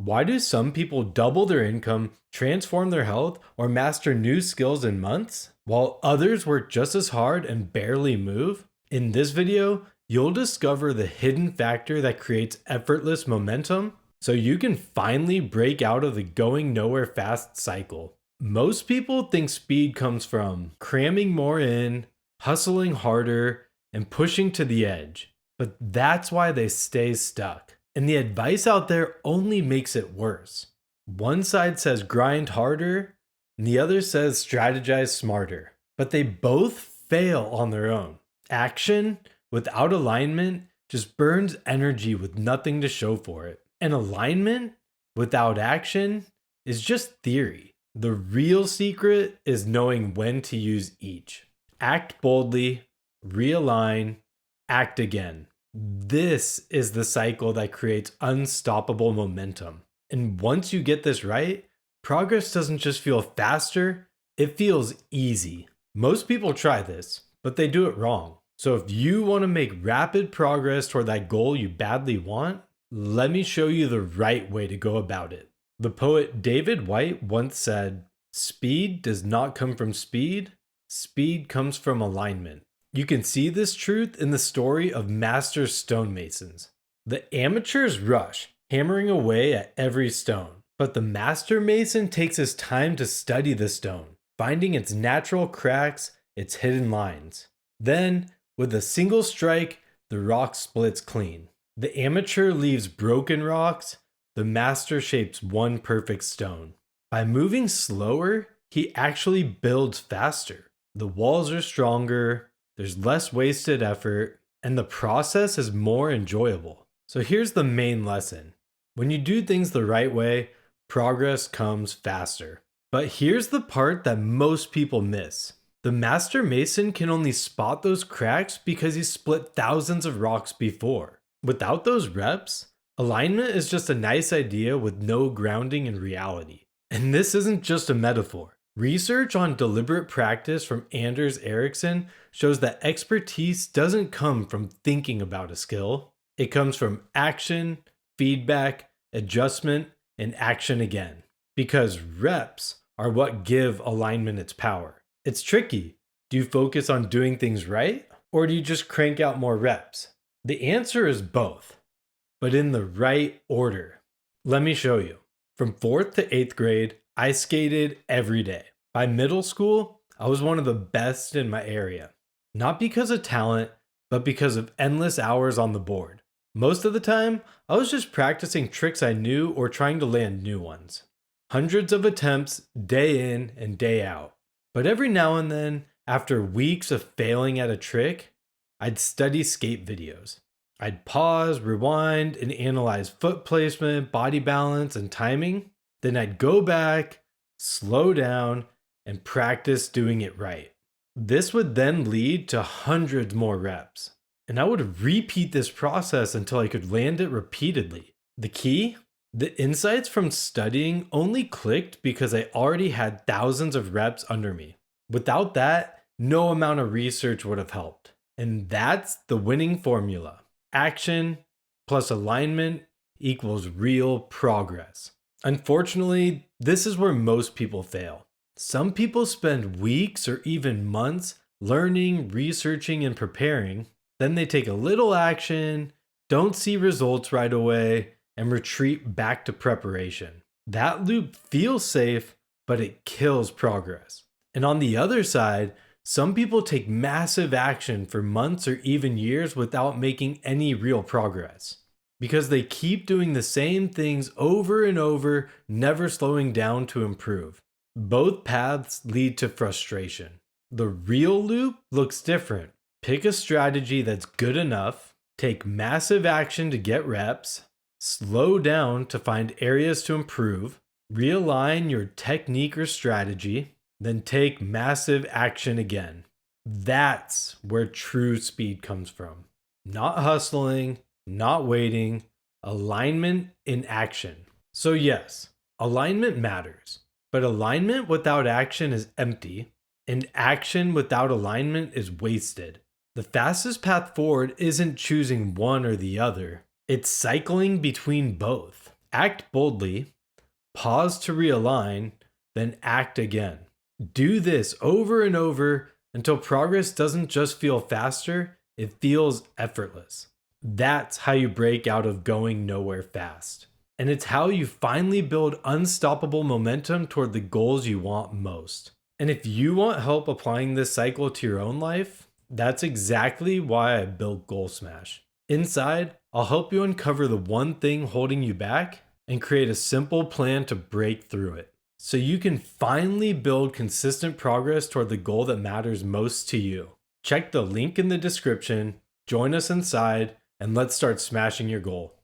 Why do some people double their income, transform their health, or master new skills in months, while others work just as hard and barely move? In this video, you'll discover the hidden factor that creates effortless momentum so you can finally break out of the going nowhere fast cycle. Most people think speed comes from cramming more in, hustling harder, and pushing to the edge, but that's why they stay stuck. And the advice out there only makes it worse. One side says grind harder, and the other says strategize smarter. But they both fail on their own. Action without alignment just burns energy with nothing to show for it. And alignment without action is just theory. The real secret is knowing when to use each. Act boldly, realign, act again. This is the cycle that creates unstoppable momentum. And once you get this right, progress doesn't just feel faster, it feels easy. Most people try this, but they do it wrong. So if you want to make rapid progress toward that goal you badly want, let me show you the right way to go about it. The poet David Whyte once said, "Speed does not come from speed, speed comes from alignment." You can see this truth in the story of master stonemasons. The amateurs rush, hammering away at every stone, but the master mason takes his time to study the stone, finding its natural cracks, its hidden lines. Then, with a single strike, the rock splits clean. The amateur leaves broken rocks, the master shapes one perfect stone. By moving slower, he actually builds faster. The walls are stronger, there's less wasted effort, and the process is more enjoyable. So here's the main lesson. When you do things the right way, progress comes faster. But here's the part that most people miss. The master mason can only spot those cracks because he split thousands of rocks before. Without those reps, alignment is just a nice idea with no grounding in reality. And this isn't just a metaphor. Research on deliberate practice from Anders Ericsson shows that expertise doesn't come from thinking about a skill. It comes from action, feedback, adjustment, and action again. Because reps are what give alignment its power. It's tricky. Do you focus on doing things right, or do you just crank out more reps? The answer is both, but in the right order. Let me show you. From 4th to 8th grade, I skated every day. By middle school, I was one of the best in my area. Not because of talent, but because of endless hours on the board. Most of the time, I was just practicing tricks I knew or trying to land new ones. Hundreds of attempts, day in and day out. But every now and then, after weeks of failing at a trick, I'd study skate videos. I'd pause, rewind, and analyze foot placement, body balance, and timing. Then I'd go back, slow down, and practice doing it right. This would then lead to hundreds more reps. And I would repeat this process until I could land it repeatedly. The key? The insights from studying only clicked because I already had thousands of reps under me. Without that, no amount of research would have helped. And that's the winning formula. Action plus alignment equals real progress. Unfortunately, this is where most people fail. Some people spend weeks or even months learning, researching, and preparing. Then they take a little action, don't see results right away, and retreat back to preparation. That loop feels safe, but it kills progress. And on the other side, some people take massive action for months or even years without making any real progress. Because they keep doing the same things over and over, never slowing down to improve. Both paths lead to frustration. The real loop looks different. Pick a strategy that's good enough, take massive action to get reps, slow down to find areas to improve, realign your technique or strategy, then take massive action again. That's where true speed comes from. Not hustling, not waiting, alignment in action. So yes, alignment matters, but alignment without action is empty, and action without alignment is wasted. The fastest path forward isn't choosing one or the other, it's cycling between both. Act boldly, pause to realign, then act again. Do this over and over until progress doesn't just feel faster, it feels effortless. That's how you break out of going nowhere fast. And it's how you finally build unstoppable momentum toward the goals you want most. And if you want help applying this cycle to your own life, that's exactly why I built Goal Smash. Inside, I'll help you uncover the one thing holding you back and create a simple plan to break through it, so you can finally build consistent progress toward the goal that matters most to you. Check the link in the description, join us inside, and let's start smashing your goal.